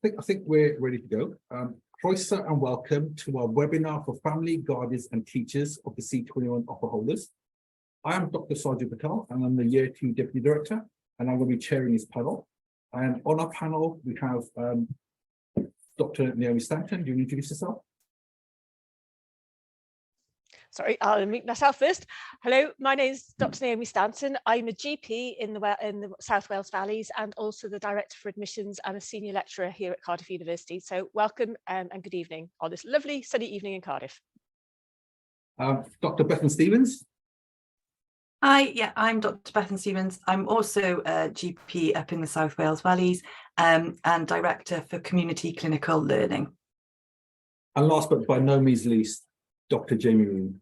I think we're ready to go. Croeso and welcome to our webinar for family, guardians and teachers of the C21 offer holders. I am Dr. Sajid Patel and I'm the Year 2 Deputy Director, and I'm going to be chairing this panel. And on our panel, we have Dr. Naomi Stanton. Do you introduce yourself? Sorry, I'll unmute myself first. Hello, my name is Dr. Naomi Stanton. I'm a GP in the South Wales Valleys and also the Director for Admissions and a Senior Lecturer here at Cardiff University. So welcome and good evening on this lovely sunny evening in Cardiff. Dr. Bethan Stevens. Hi, yeah, I'm Dr. Bethan Stevens. I'm also a GP up in the South Wales Valleys and Director for Community Clinical Learning. And last but by no means least, Dr. Jamie Reid.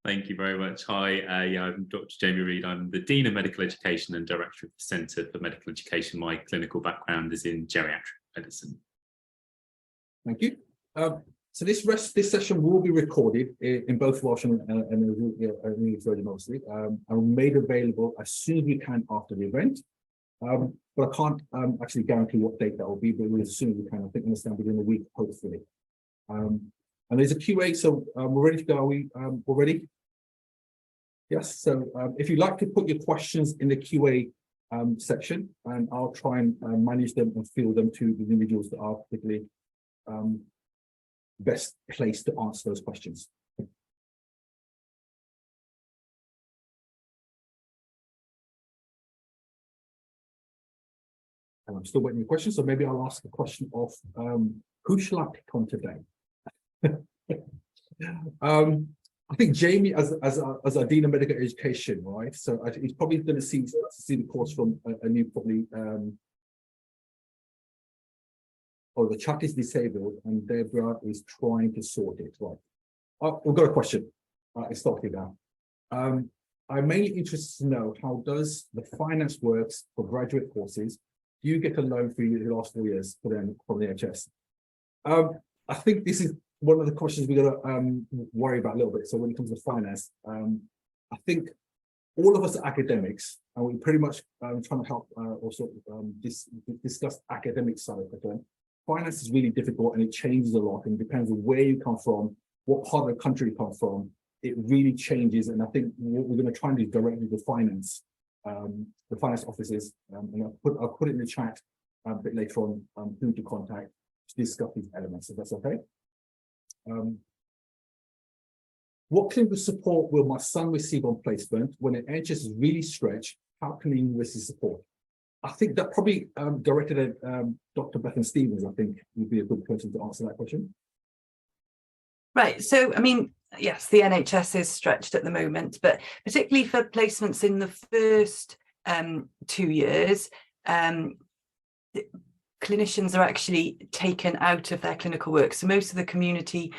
Thank you very much. Hi, I'm Dr. Jamie Reid. I'm the Dean of Medical Education and Director of the Centre for Medical Education. My clinical background is in geriatric medicine. Thank you. So this session will be recorded in both Welsh and English version, obviously, and made available as soon as we can after the event. But I can't actually guarantee what date that will be, but as soon as we can. I think understand within a week, hopefully. And there's a QA, so we're ready to go. Are we all ready? Yes. So if you'd like to put your questions in the QA section, and I'll try and manage them and field them to the individuals that are particularly best placed to answer those questions. And I'm still waiting for questions, so maybe I'll ask a question of who shall I pick on today? I think Jamie, as our Dean of Medical Education, right? So he's probably going to see the course from a new probably. Oh, the chat is disabled, and Deborah is trying to sort it. Right. We've got a question. It's starting now. I'm mainly interested to know how does the finance works for graduate courses. Do you get a loan for your last 4 years from the NHS? I think this is one of the questions we're going to worry about a little bit. So when it comes to finance, I think all of us are academics, and we're pretty much trying to help also discuss academic side of it. Finance is really difficult and it changes a lot, and it depends on where you come from, what part of the country you come from. It really changes, and I think what we're going to try and do directly with finance, the finance offices, and I'll put it in the chat a bit later on who to contact to discuss these elements, if that's okay. What clinical support will my son receive on placement when an NHS is really stretched? How can the university support? I think that probably directed at Dr. Bethan Stevens, I think, would be a good person to answer that question. Right. So, I mean, yes, the NHS is stretched at the moment, but particularly for placements in the first 2 years, clinicians are actually taken out of their clinical work. So most of the community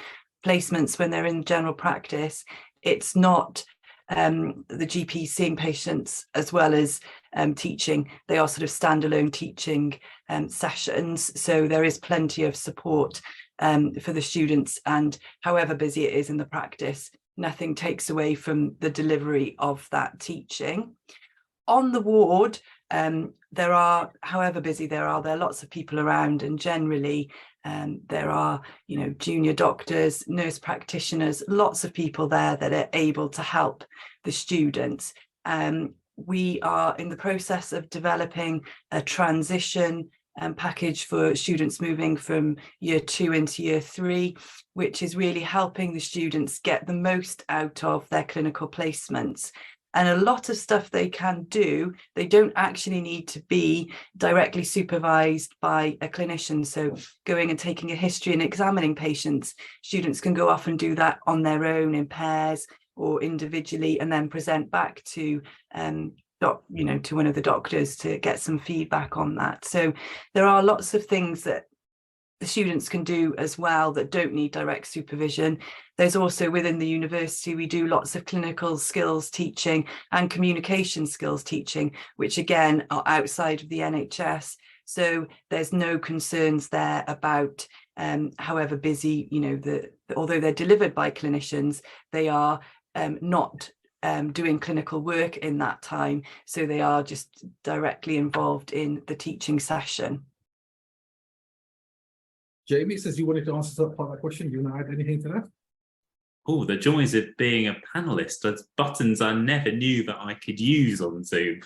placements, when they're in general practice, it's not the GP seeing patients as well as teaching. They are sort of standalone teaching sessions. So there is plenty of support for the students, and however busy it is in the practice, nothing takes away from the delivery of that teaching. On the ward, there are, however busy there are lots of people around, and generally there are, junior doctors, nurse practitioners, lots of people there that are able to help the students. We are in the process of developing a transition package for students moving from year 2 into year 3, which is really helping the students get the most out of their clinical placements. And a lot of stuff they can do, they don't actually need to be directly supervised by a clinician. So going and taking a history and examining patients, students can go off and do that on their own in pairs or individually, and then present back to to one of the doctors to get some feedback on that. So there are lots of things that the students can do as well that don't need direct supervision. There's also within the university, we do lots of clinical skills teaching and communication skills teaching, which again are outside of the NHS. So there's no concerns there about however busy, although they're delivered by clinicians, they are not doing clinical work in that time. So they are just directly involved in the teaching session. Jamie says you wanted to answer some part of that question. Do you want to add anything to that? Oh, the joys of being a panelist. Those buttons I never knew that I could use on Zoom.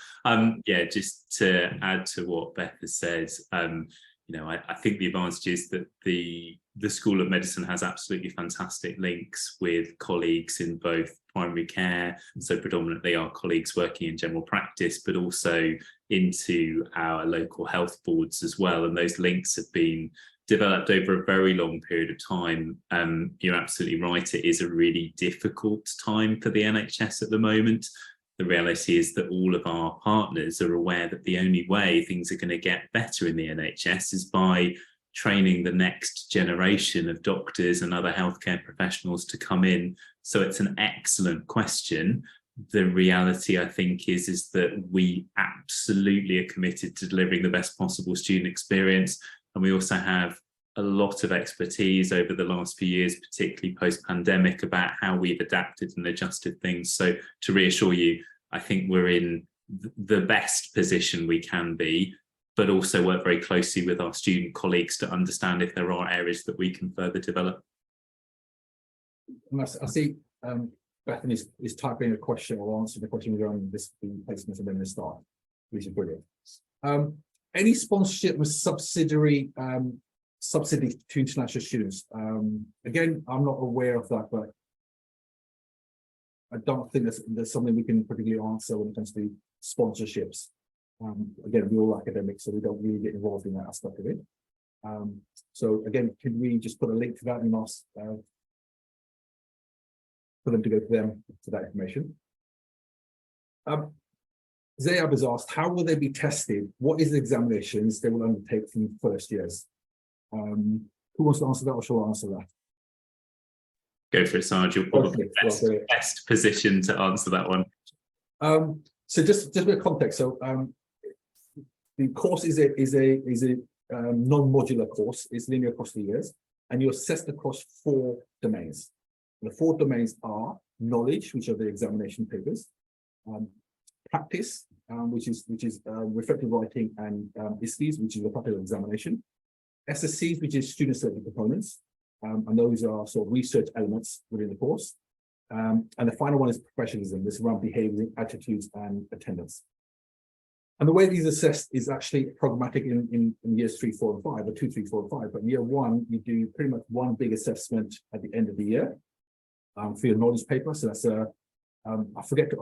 Yeah, just to add to what Beth has said, you know, I think the advantage is that the School of Medicine has absolutely fantastic links with colleagues in both primary care, so predominantly our colleagues working in general practice, but also into our local health boards as well. And those links have been developed over a very long period of time. You're absolutely right, it is a really difficult time for the NHS at the moment. The reality is that all of our partners are aware that the only way things are going to get better in the NHS is by training the next generation of doctors and other healthcare professionals to come in. So it's an excellent question. The reality, I think, is that we absolutely are committed to delivering the best possible student experience. And we also have a lot of expertise over the last few years, particularly post-pandemic, about how we've adapted and adjusted things. So to reassure you, I think we're in the best position we can be, but also work very closely with our student colleagues to understand if there are areas that we can further develop. I see Bethany is typing a question or answering the question regarding this placements and then the start, which is brilliant. Any sponsorship with subsidy to international students? Again, I'm not aware of that, but I don't think there's something we can particularly answer when it comes to sponsorships. Again, we're all academics, so we don't really get involved in that aspect of it. So again, can we just put a link to that and ask for them to go to them for that information? Zayab has asked, how will they be tested? What is the examinations they will undertake from first years? Who wants to answer that, or shall I answer that? Go for it, Sarge. You're probably best position to answer that one. So just a bit of context. So the course is a non-modular course. It's linear across the years, and you're assessed across 4 domains. The 4 domains are knowledge, which are the examination papers, practice, which is reflective writing, and ISCEs, which is the practical examination, SSCs, which is student-centered components, and those are sort of research elements within the course. And the final one is professionalism. This is around behavior, attitudes, and attendance. And the way these are assessed is actually programmatic in years 3, 4, and 5, or 2, 3, 4, and 5. But in year 1, you do pretty much one big assessment at the end of the year for your knowledge paper. So that's I forget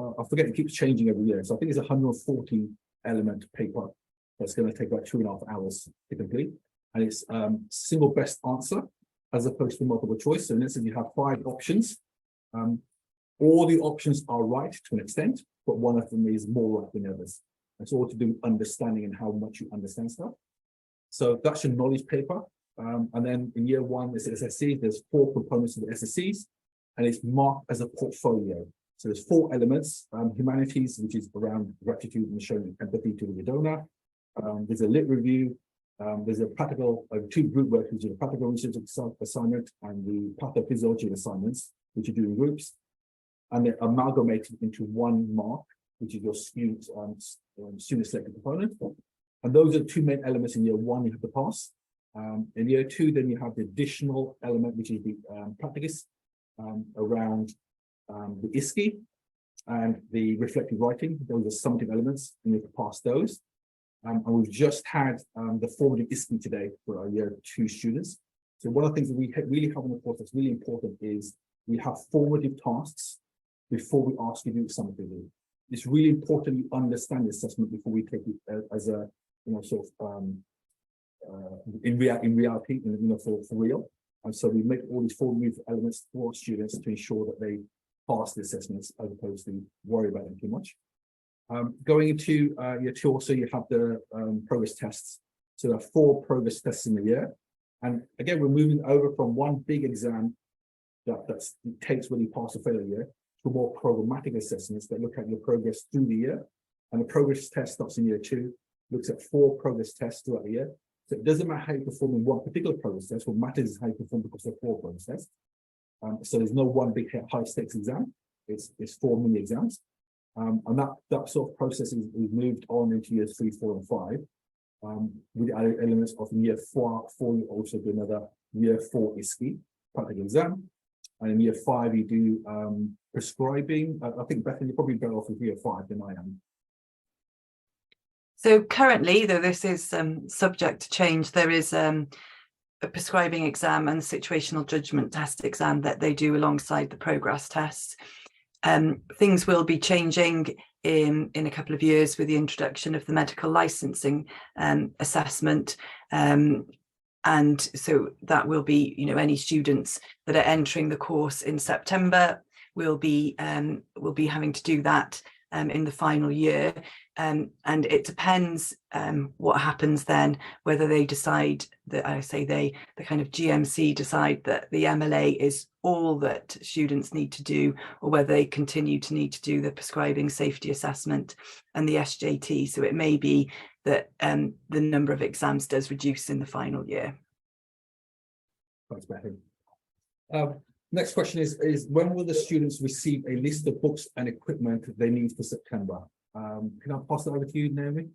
it keeps changing every year. So I think it's a 140 element paper that's going to take about 2.5 hours to complete. And it's single best answer as opposed to multiple choice. So in this, you have 5 options. All the options are right to an extent, but one of them is more right than others. It's all to do with understanding and how much you understand stuff. So that's your knowledge paper. And then in year 1, it's SSC. There's 4 components of the SSCs, and it's marked as a portfolio. So there's 4 elements: humanities, which is around gratitude and showing empathy to the donor. There's a lit review. There's a practical 2 group work, which is a practical research assignment, and the pathophysiology assignments, which you do in groups, and they're amalgamated into 1 mark, which is your student selected component. And those are the 2 main elements in year 1 you have to pass. In year 2, then you have the additional element, which is the practice around the ISCE and the reflective writing. Those are summative elements, and you have to pass those. And we've just had the formative ISCE today for our year 2 students. So one of the things that we really have in the course that's really important is we have formative tasks before we ask you to do it summatively. It's really important you understand the assessment before we take it as a, sort of in reality, for real. And so we make all these formative elements for our students to ensure that they pass the assessments as opposed to worry about them too much. Going into year 2, also you have the progress tests. So there are 4 progress tests in the year. And again, we're moving over from one big exam that takes whether you pass or fail a year to more programmatic assessments that look at your progress through the year. And the progress test starts in year 2, looks at 4 progress tests throughout the year. So it doesn't matter how you perform in one particular progress test. What matters is how you perform because there are 4 progress tests. So there's no one big high stakes exam. It's 4 mini exams. And that sort of process is moved on into years 3, 4, and 5. with the other elements of year four, you also do another year 4 ISKI practical exam. And in year 5, you do prescribing. I think, Bethany, you're probably better off with year 5 than I am. So currently, though this is subject to change, there is a prescribing exam and situational judgment test exam that they do alongside the progress tests. Things will be changing in a couple of years with the introduction of the medical licensing assessment. And so that will be, you know, any students that are entering the course in September will be having to do that in the final year. And it depends what happens then, whether they decide that, the kind of GMC decide that the MLA is all that students need to do, or whether they continue to need to do the prescribing safety assessment and the SJT. So it may be that the number of exams does reduce in the final year. Thanks, Bethany. Next question is when will the students receive a list of books and equipment they need for September? Can I pass that over to you, Naomi?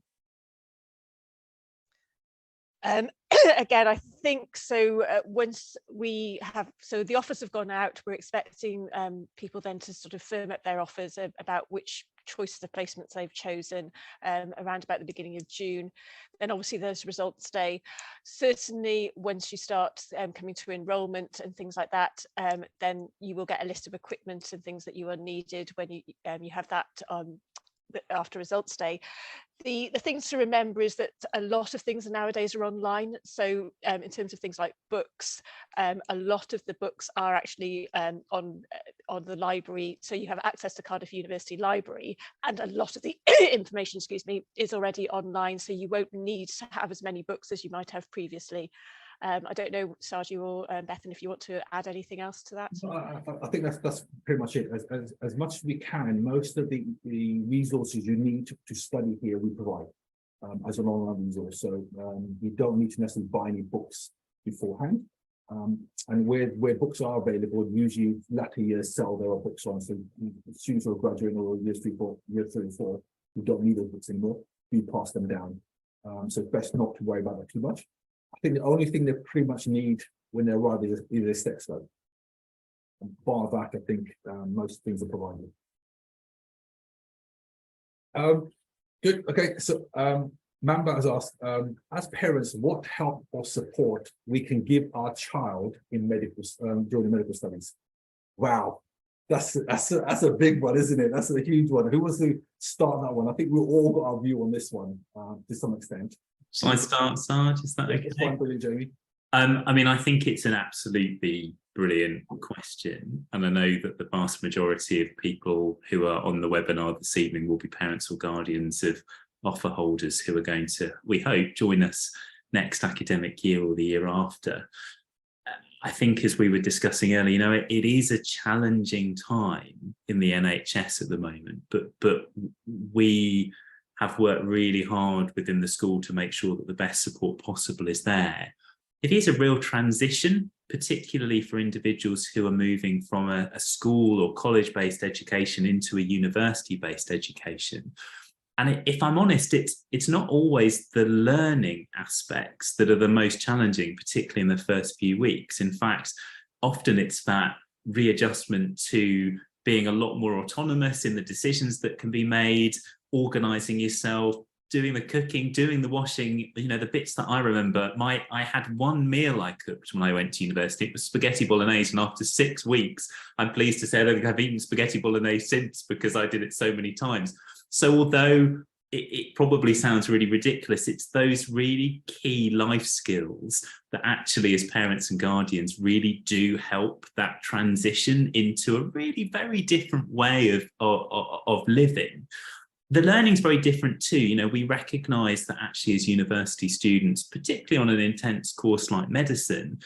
Again, I think so. Once we have, so the offers have gone out, we're expecting people then to sort of firm up their offers about which choices of placements they've chosen around about the beginning of June. Then obviously there's results day. Certainly once you start coming to enrolment and things like that, then you will get a list of equipment and things that you are needed when you have that after results day. The things to remember is that a lot of things nowadays are online. So in terms of things like books, a lot of the books are actually on the library. So you have access to Cardiff University Library, and a lot of the information, excuse me, is already online. So you won't need to have as many books as you might have previously. I don't know, Sarji or Bethan, if you want to add anything else to that. I think that's pretty much it. As much as we can, most of the resources you need to study here, we provide as an online resource. So you don't need to necessarily buy any books beforehand. And where books are available, usually latter years sell their books on. So students who are graduating or year 3 and 4, who don't need those books anymore, we pass them down. So it's best not to worry about that too much. I think the only thing they pretty much need when they arrive is either a stethoscope. And bar that, I think most things are provided. Good. Okay. So Mamba has asked, as parents, what help or support we can give our child in medical during the medical studies? Wow, that's a big one, isn't it? That's a huge one. Who wants to start that one? I think we've all got our view on this one to some extent. Shall I start, Sarge? Is that okay? It's fine, brilliant, Jamie. I mean, I think it's an absolutely brilliant question. And I know that the vast majority of people who are on the webinar this evening will be parents or guardians of offer holders who are going to, we hope, join us next academic year or the year after. I think, as we were discussing earlier, you know, it is a challenging time in the NHS at the moment, but we have worked really hard within the school to make sure that the best support possible is there. It is a real transition, particularly for individuals who are moving from a school or college-based education into a university-based education. And if I'm honest, it's not always the learning aspects that are the most challenging, particularly in the first few weeks. In fact, often it's that readjustment to being a lot more autonomous in the decisions that can be made, organising yourself, doing the cooking, doing the washing, you know, the bits that I remember. I had one meal I cooked when I went to university. It was spaghetti bolognese. And after 6 weeks, I'm pleased to say I don't think I've eaten spaghetti bolognese since, because I did it so many times. So although it probably sounds really ridiculous, it's those really key life skills that actually, as parents and guardians, really do help that transition into a really very different way of living. The learning's very different too. You know, we recognise that actually as university students, particularly on an intense course like medicine,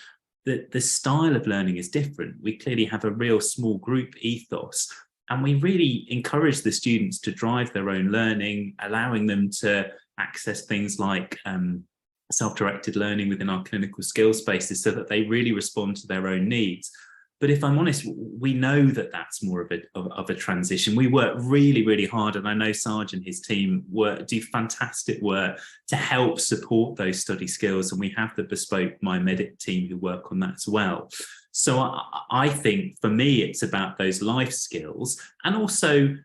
that the style of learning is different. We clearly have a real small group ethos, and we really encourage the students to drive their own learning, allowing them to access things like self-directed learning within our clinical skill spaces so that they really respond to their own needs. But if I'm honest, we know that that's more of a transition. We work really, really hard, and I know Sarge and his team do fantastic work to help support those study skills, and we have the bespoke My Medic team who work on that as well. So I think for me, it's about those life skills, and also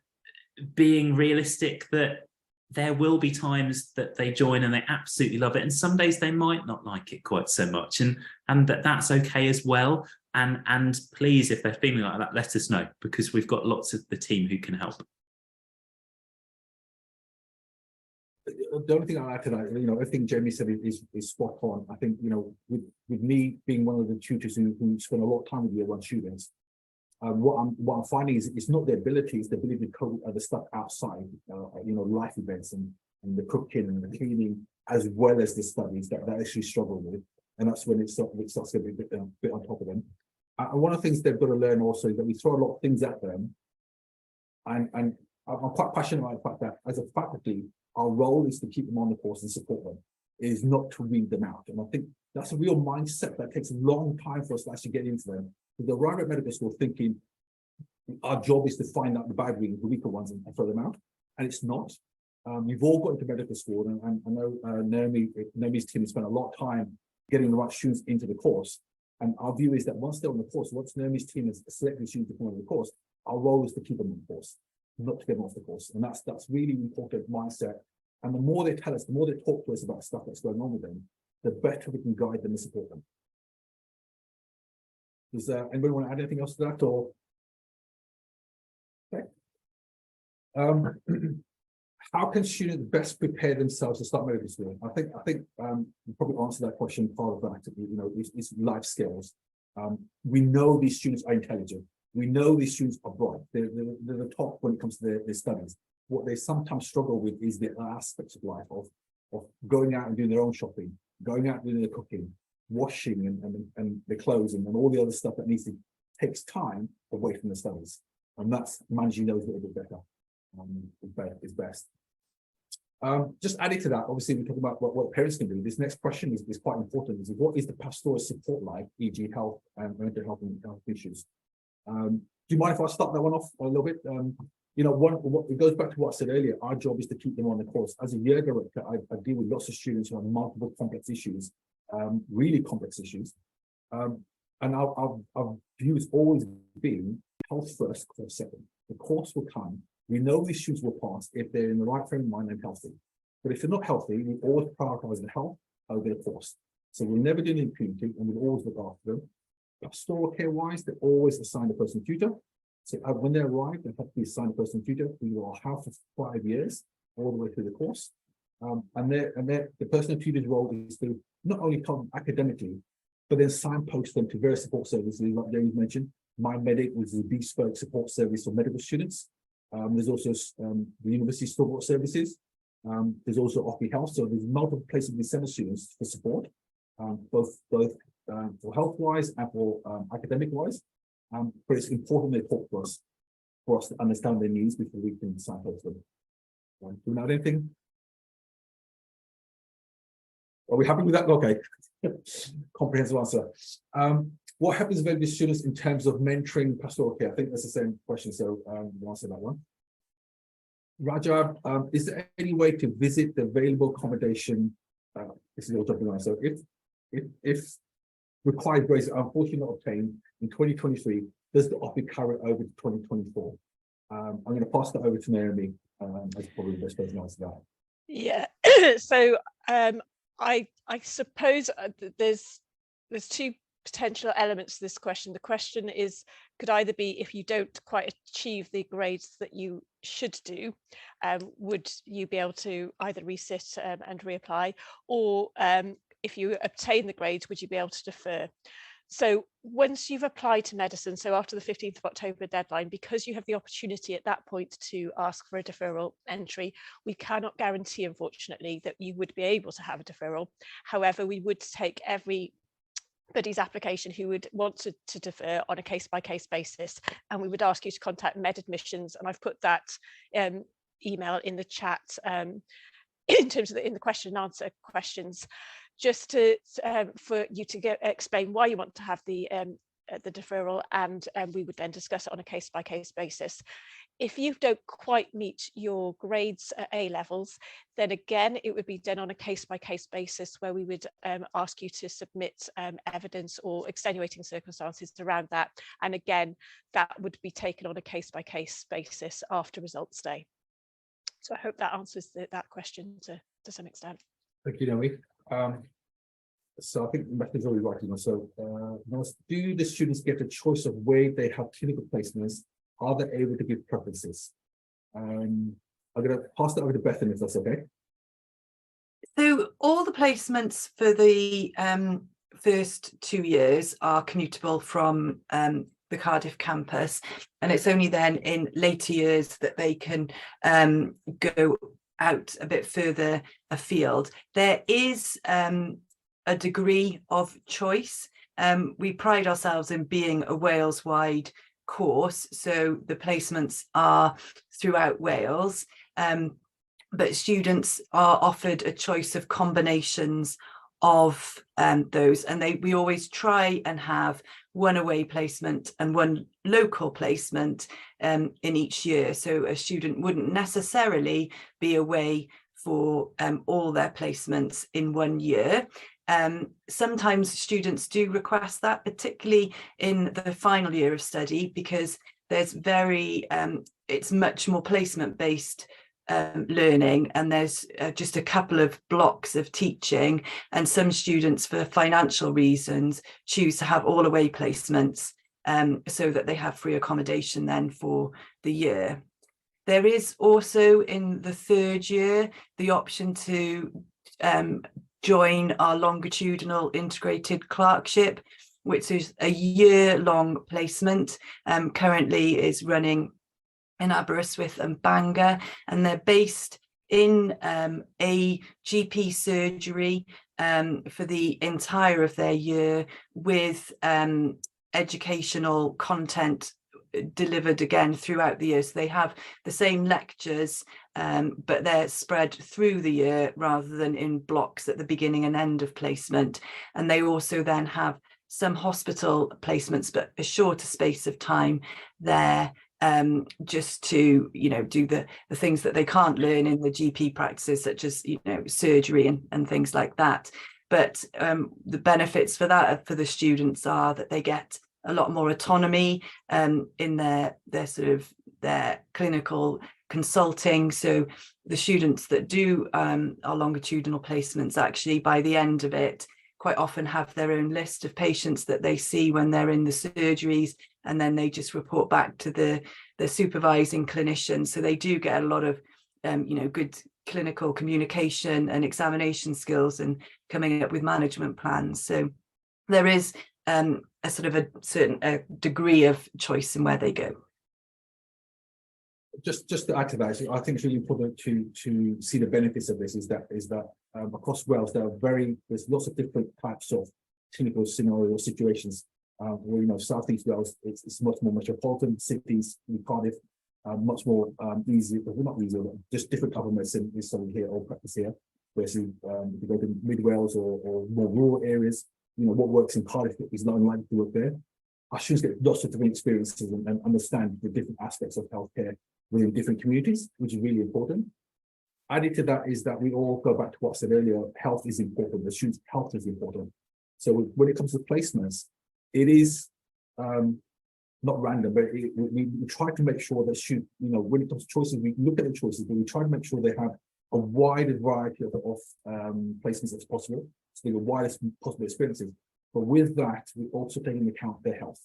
being realistic that there will be times that they join and they absolutely love it, and some days they might not like it quite so much, and that's okay as well. And please, if they're feeling like that, let us know, because we've got lots of the team who can help. The only thing I'll add to that, you know, everything Jamie said is spot on. I think, you know, with me being one of the tutors who spend a lot of time with year one students, what I'm finding is it's not the ability, it's the ability to cope with the stuff outside, you know, life events and the cooking and the cleaning, as well as the studies that actually struggle with. And that's when it starts to be a bit on top of them. And one of the things they've got to learn also is that we throw a lot of things at them. And I'm quite passionate about the fact that as a faculty, our role is to keep them on the course and support them. It is not to read them out. And I think that's a real mindset that takes a long time for us to actually get into them. They arrive at medical school thinking our job is to find out the bad readings, the weaker ones, and throw them out. And it's not. You've all got into medical school, and I know Naomi's team has spent a lot of time getting the right students into the course. And our view is that once they're on the course, once Naomi's team has selected students to come on the course, our role is to keep them on the course, not to get them off the course. And that's really important mindset. And the more they tell us, the more they talk to us about stuff that's going on with them, the better we can guide them and support them. Does anybody want to add anything else to that? Or okay. How can students best prepare themselves to start medical school? I think you probably answered that question. Part of that, you know, is life skills. We know these students are intelligent. We know these students are bright. They're the top when it comes to their studies. What they sometimes struggle with is the aspects of life of going out and doing their own shopping, going out and doing their cooking, washing and their clothes and all the other stuff that takes time away from the studies. And that's managing those a little bit better. Is best. Just adding to that, obviously we talk about what parents can do. This next question is quite important. Is what is the pastoral support like, e.g. health and mental health and health issues? Do you mind if I start that one off a little bit? You know, it goes back to what I said earlier. Our job is to keep them on the course. As a year director, I deal with lots of students who have multiple complex issues, really complex issues. And our view has always been health first, course second. The course will come. We know these students will pass if they're in the right frame of mind and healthy. But if they're not healthy, we always prioritize the health over the course. So we'll never do the impunity, and we'll always look after them. Pastoral care wise, they always assign a personal tutor. So when they arrive, they have to be assigned a personal tutor who will have for 5 years, all the way through the course. And the personal tutor's role is to not only come academically, but then signpost them to various support services, like James mentioned. My Medic, which is a bespoke support service for medical students. There's also the university support services. There's also Oppie Health. So there's multiple places we send students for support, both for health-wise and for academic-wise. But it's important they talk to us for us to understand their needs before we can signpost them. Do you know anything? Are we happy with that? Okay. Comprehensive answer. What happens with the students in terms of mentoring pastoral care? I think that's the same question, so we'll answer that one. Rajab, is there any way to visit the available accommodation? This is your jumping on. So if required grades are unfortunately not obtained in 2023, does the offer carry over to 2024? I'm going to pass that over to Naomi as probably the best person to answer that. Yeah, so I suppose there's two potential elements to this question. The question is, could either be if you don't quite achieve the grades that you should do, would you be able to either resit and reapply, or if you obtain the grades, would you be able to defer? So once you've applied to medicine, so after the 15th of October deadline, because you have the opportunity at that point to ask for a deferral entry, we cannot guarantee, unfortunately, that you would be able to have a deferral. However, we would take everybody's application who would want to defer on a case-by-case basis, and we would ask you to contact Med Admissions, and I've put that email in the chat in terms of in the question and answer questions, just to for you to explain why you want to have the the deferral, and we would then discuss it on a case-by-case basis. If you don't quite meet your grades at A levels, then again, it would be done on a case-by-case basis, where we would ask you to submit evidence or extenuating circumstances around that. And again, that would be taken on a case-by-case basis after results day. So I hope that answers that question to some extent. Thank you, Naomi. So I think Matthew's already right. So do the students get a choice of where they have clinical placements? Are they able to give preferences? I'm going to pass that over to Bethany, if that's okay. So all the placements for the first 2 years are commutable from the Cardiff campus, and it's only then in later years that they can go out a bit further afield. There is a degree of choice. We pride ourselves in being a Wales-wide course, so the placements are throughout Wales, but students are offered a choice of combinations of those, and we always try and have one away placement and one local placement in each year, so a student wouldn't necessarily be away for all their placements in 1 year. Sometimes students do request that, particularly in the final year of study, because there's it's much more placement based learning, and there's just a couple of blocks of teaching, and some students, for financial reasons, choose to have all away placements so that they have free accommodation then for the year. There is also in the 3rd year the option to join our longitudinal integrated clerkship, which is a year-long placement. Currently is running in Aberystwyth and Bangor, and they're based in a GP surgery for the entire of their year, with educational content delivered again throughout the year. So they have the same lectures, but they're spread through the year rather than in blocks at the beginning and end of placement. And they also then have some hospital placements, but a shorter space of time there, just to do the things that they can't learn in the GP practices, such as surgery and things like that. But the benefits for that for the students are that they get a lot more autonomy in their clinical consulting. So the students that do our longitudinal placements, actually by the end of it, quite often have their own list of patients that they see when they're in the surgeries, and then they just report back to the supervising clinician. So they do get a lot of good clinical communication and examination skills and coming up with management plans. So there is a certain degree of choice in where they go. Just to add to that, I think it's really important to see the benefits of this. Is that across Wales there's lots of different types of clinical scenario situations. Where Southeast Wales, it's much more metropolitan. Cities in Cardiff, much more easy, but not easy, just different type of medicine is studied here or practice here. Whereas if you go to Mid Wales or more rural areas, what works in Cardiff is not unlikely to work there. Our students get lots of different experiences and understand the different aspects of healthcare within different communities, which is really important. Added to that is that we all go back to what I said earlier: health is important. The students' health is important. So when it comes to placements, it is not random, but we try to make sure that when it comes to choices, we look at the choices, but we try to make sure they have a wide variety of placements as possible, so they have the widest possible experiences. But with that, we also take into account their health.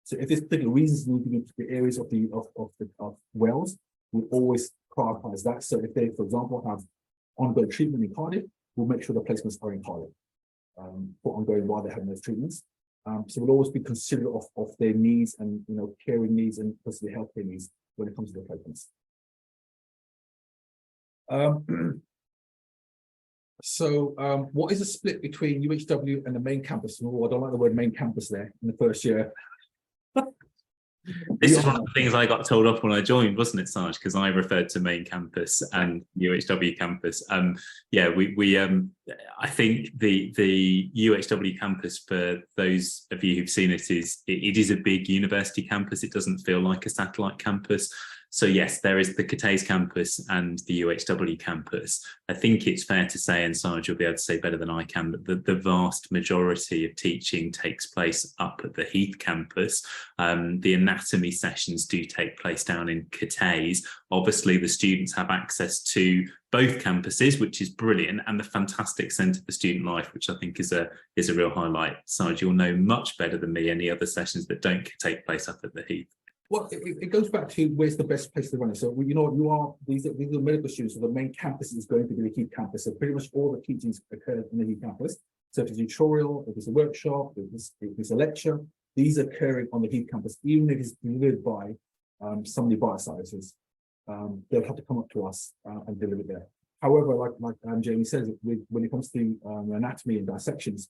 So if there's particular reasons need to be to the areas of Wales, we always prioritize that. So if they, for example, have ongoing treatment in Cardiff, we'll make sure the placements are in Cardiff for ongoing while they're having those treatments. So we'll always be considerate of their needs and caring needs and possibly healthcare needs when it comes to the placements. What is the split between UHW and the main campus? Oh, I don't like the word main campus there in the first year. This is one of the things I got told off when I joined, wasn't it, Sarge? Because I referred to main campus and UHW campus. Yeah, I think the UHW campus, for those of you who've seen it, is a big university campus. It doesn't feel like a satellite campus. So yes, there is the Cateys campus and the UHW campus. I think it's fair to say, and Sarge, you'll be able to say better than I can, that the vast majority of teaching takes place up at the Heath campus. The anatomy sessions do take place down in Cateys. Obviously, the students have access to both campuses, which is brilliant, and the fantastic Centre for Student Life, which I think is a real highlight. Sarge, you'll know much better than me any other sessions that don't take place up at the Heath. Well, it goes back to where's the best place to run it. So, these are medical students, so the main campus is going to be the Heath campus. So pretty much all the teachings occur in the Heath campus. So if it's a tutorial, if it's a workshop, if it's a lecture, these are occurring on the Heath campus, even if it's delivered by somebody by sciences. They'll have to come up to us and deliver it there. However, like Jamie says, when it comes to anatomy and dissections,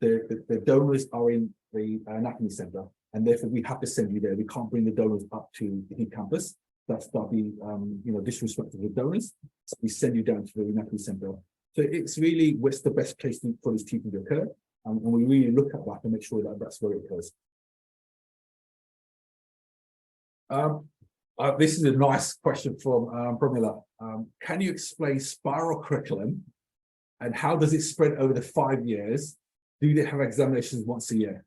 the donors are in the anatomy centre, and therefore we have to send you there. We can't bring the donors up to the Heath campus. That'll be disrespectful to the donors. So we send you down to the anatomy centre. So it's really what's the best place for this teaching to occur, and we really look at that and make sure that that's where it occurs. This is a nice question from Pramila. Can you explain spiral curriculum and how does it spread over the 5 years? Do they have examinations once a year?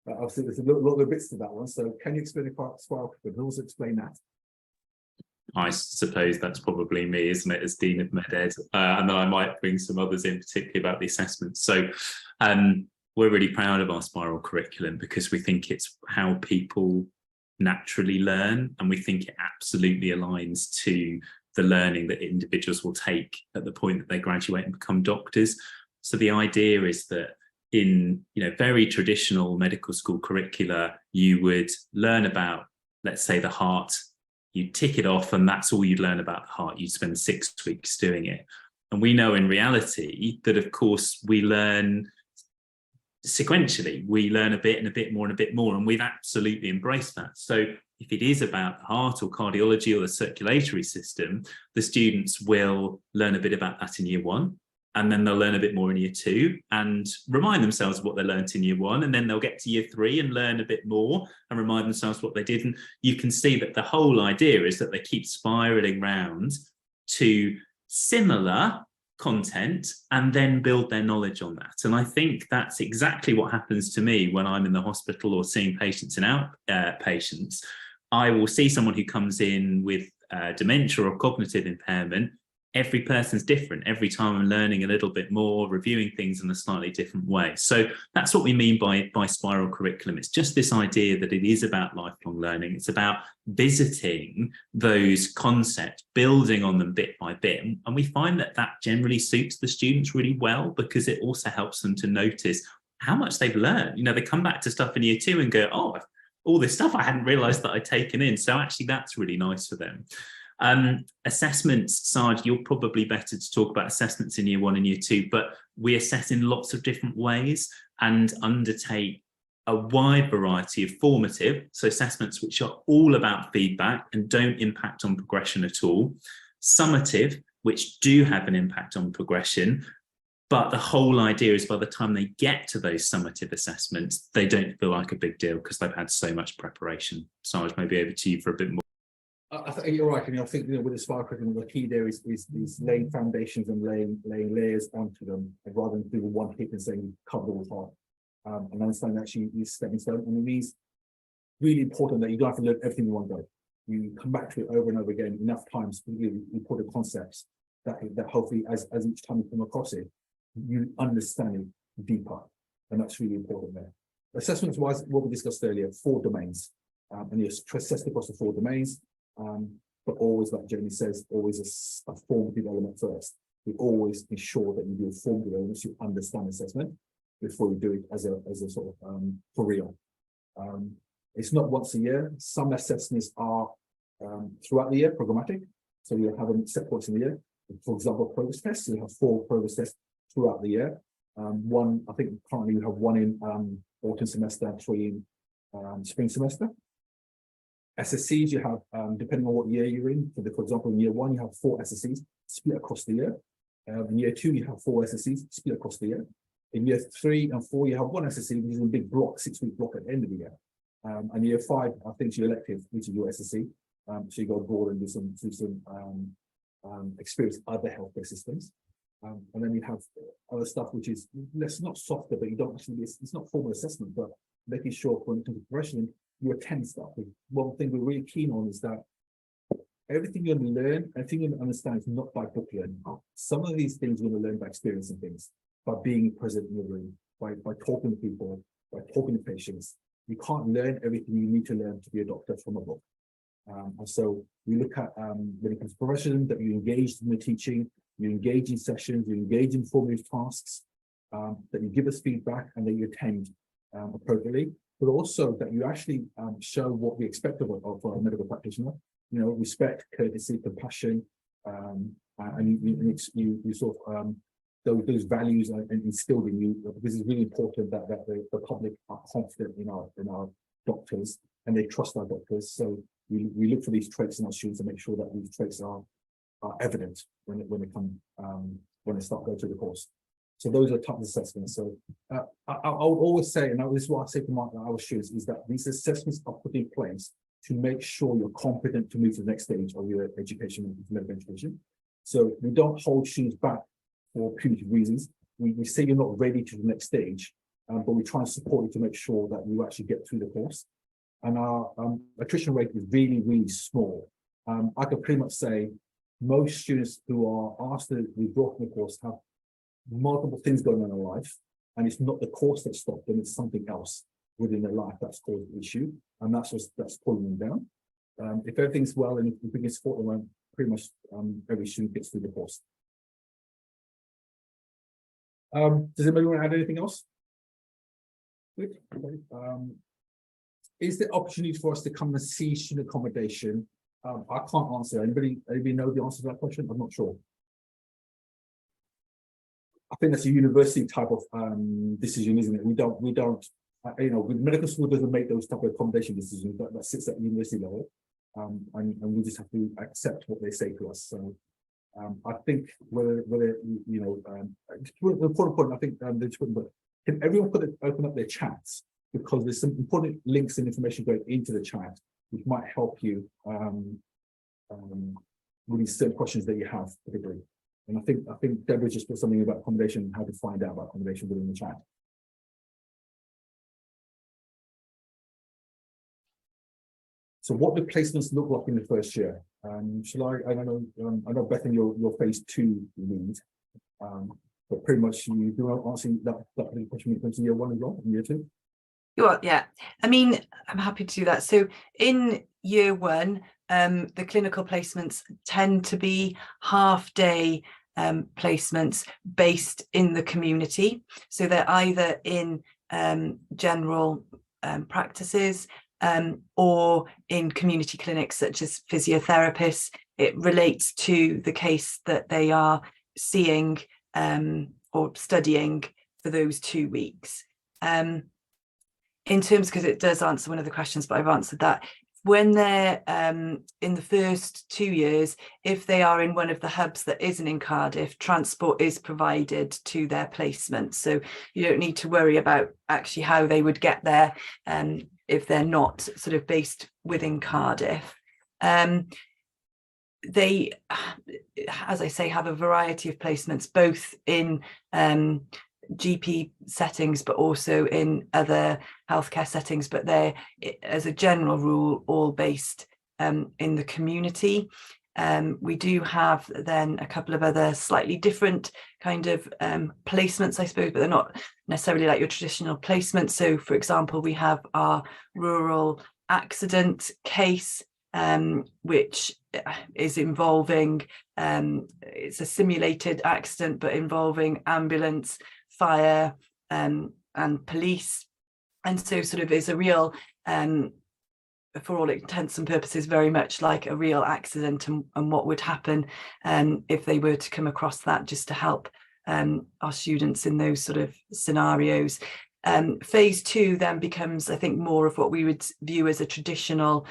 Obviously, there's a lot of bits to that one. So can you explain the spiral curriculum? And also explain that. I suppose that's probably me, isn't it, as Dean of Med-Ed? And then I might bring some others in, particularly about the assessments. So we're really proud of our spiral curriculum because we think it's how people naturally learn, and we think it absolutely aligns to the learning that individuals will take at the point that they graduate and become doctors. So the idea is that in very traditional medical school curricula, you would learn about, let's say, the heart. You tick it off and that's all you'd learn about the heart. You'd spend 6 weeks doing it. And we know in reality that, of course, we learn sequentially. We learn a bit and a bit more and a bit more, and we've absolutely embraced that. So if it is about the heart or cardiology or the circulatory system, the students will learn a bit about that in year 1. And then they'll learn a bit more in year 2 and remind themselves of what they learned in year 1. And then they'll get to year 3 and learn a bit more and remind themselves what they did. And you can see that the whole idea is that they keep spiraling round to similar content and then build their knowledge on that. And I think that's exactly what happens to me when I'm in the hospital or seeing patients and outpatients. I will see someone who comes in with dementia or cognitive impairment. Every person's different. Every time I'm learning a little bit more, reviewing things in a slightly different way. So that's what we mean by spiral curriculum. It's just this idea that it is about lifelong learning. It's about visiting those concepts, building on them bit by bit. And we find that that generally suits the students really well because it also helps them to notice how much they've learned. They come back to stuff in year 2 and go, oh, all this stuff I hadn't realized that I'd taken in. So actually that's really nice for them. Assessments, Sarge, you're probably better to talk about assessments in year 1 and year 2, but we assess in lots of different ways and undertake a wide variety of formative, so assessments which are all about feedback and don't impact on progression at all, summative, which do have an impact on progression, but the whole idea is by the time they get to those summative assessments, they don't feel like a big deal because they've had so much preparation. Sarge, maybe over to you for a bit more. I think you're right. I think with the spiral curriculum, the key there is laying foundations and laying layers onto them, rather than do one hit and saying cover the whole part. And understand actually is stepping stone. And it means really important that you don't have to learn everything in one go. You come back to it over and over again enough times. You put the concepts that hopefully as each time you come across it, you understand it deeper, and that's really important there. Assessments wise, what we discussed earlier, 4 domains, and you assess across the 4 domains. But always, like Jamie says, always a formative element first. We always ensure that you do a formative element, so you understand assessment before you do it as a sort of for real. It's not once a year. Some assessments are throughout the year, programmatic. So you have them set points in the year. For example, progress tests. So you have 4 progress tests throughout the year. One, I think currently we have 1 in autumn semester, 3 in spring semester. SSCs, you have, depending on what year you're in, for example, in year 1, you have 4 SSCs split across the year. In year 2, you have 4 SSCs split across the year. In year 3 and 4, you have 1 SSC, which is a big block, 6-week block at the end of the year. And year 5, I think, is your elective, which is your SSC. So you go abroad and do some experience other healthcare systems. And then you have other stuff which is less, not softer, but you don't actually, it's not formal assessment, but making sure when it comes to progression, you attend stuff. One thing we're really keen on is that everything you're going to learn, everything you're going to understand is not by book learning. Some of these things you're going to learn by experiencing things, by being present in the room, by talking to people, by talking to patients. You can't learn everything you need to learn to be a doctor from a book. And so we look at, when it comes to progression, that you engage in the teaching, you engage in sessions, you engage in formative tasks, that you give us feedback and that you attend appropriately, but also that you actually show what we expect of a medical practitioner. You know, respect, courtesy, compassion, and you sort of those values are instilled in you, because it's really important that the public are confident in our doctors and they trust our doctors. So we look for these traits in our students and make sure that these traits are evident when they start going through the course. So those are types of assessments. So I would always say, and this is what I say to our students, is that these assessments are put in place to make sure you're competent to move to the next stage of your education, medical education. So we don't hold students back for punitive reasons. We say you're not ready to the next stage, but we try and support you to make sure that you actually get through the course. And our attrition rate is really, really small. I could pretty much say most students who are asked to withdraw from the course have multiple things going on in their life, and it's not the course that stopped them, it's something else within their life that's caused the issue, and that's pulling them down. If everything's well and if we can support them, pretty much every student gets through the course. Does anybody want to add anything else? Good. Okay. Is there opportunity for us to come and see student accommodation? I can't answer. Anybody know the answer to that question? I'm not sure. I think that's a university type of decision, isn't it? We don't, you know, medical school doesn't make those type of accommodation decisions. That sits at the university level, and we just have to accept what they say to us. So I think whether you know, important point. I think can everyone open up their chats, because there's some important links and information going into the chat which might help you with these certain questions that you have particularly. And I think Deborah just put something about accommodation and how to find out about accommodation within the chat. So what do placements look like in the first year? Shall I don't know, I know Bethan, your phase 2 lead, but pretty much you do answer that question when it comes to year 1 as well, and year 2? Well, yeah, I mean, I'm happy to do that. So in year 1, the clinical placements tend to be half-day placements based in the community. So they're either in general practices or in community clinics such as physiotherapists. It relates to the case that they are seeing or studying for those 2 weeks. In terms, because it does answer one of the questions, but I've answered that. When they're in the first 2 years, if they are in one of the hubs that isn't in Cardiff, transport is provided to their placement. So you don't need to worry about actually how they would get there if they're not sort of based within Cardiff. They, as I say, have a variety of placements, both in GP settings, but also in other healthcare settings, but they're, as a general rule, all based in the community. We do have then a couple of other slightly different kind of placements, I suppose, but they're not necessarily like your traditional placement. So, for example, we have our rural accident case, which is involving, it's a simulated accident, but involving ambulance, fire and police, and so sort of is a real, for all intents and purposes, very much like a real accident, and what would happen if they were to come across that, just to help our students in those sort of scenarios. Phase 2 then becomes, I think, more of what we would view as a traditional